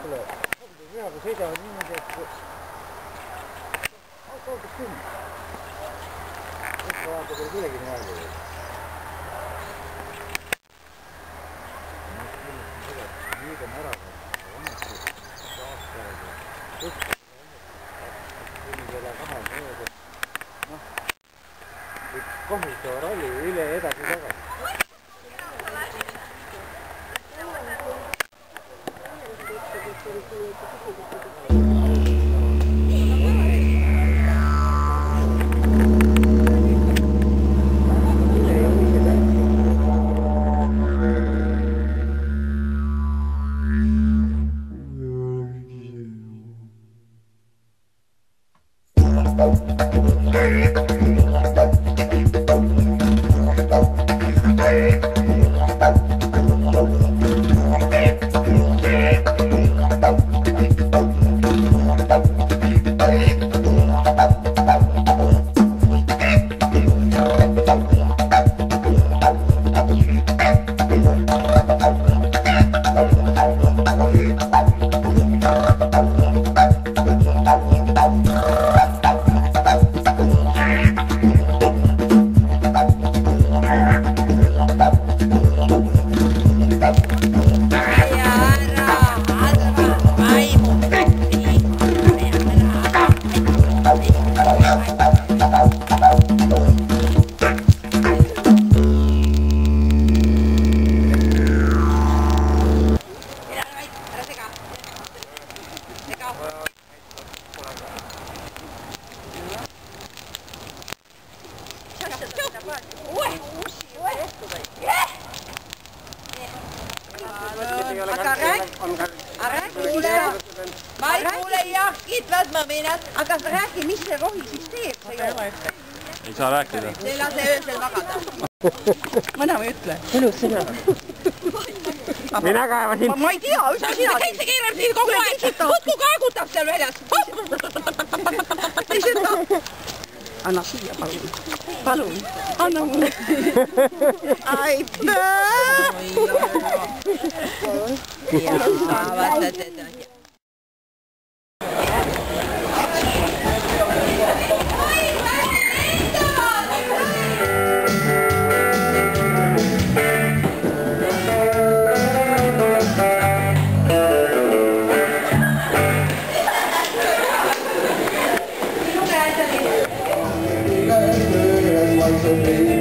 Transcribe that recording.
Veaga sõidavad niimoodi, et kaugelt küll. Üks vaata peal kuidagi nii aega või. Nüüd on ära vanasti aasta aega. Kuni kella 2 mööda. Noh, kohutava ralli üle edasi tagasi. Ma ei kuule jahkid võtma minna, aga räägi, mis see rohi siis teeb? Ei saa rääkida. Te ei lase öösel magada. Mõna või ütle? Ilus sõna. Mina kaevasin. Ma ei tea, ütle sina. See keerab siin kogu aeg. Võtku kaagutab seal väljas. Anna siia, palun. Palun, anna mulle. Aitäh! Jaa, vaata teda. Thank you.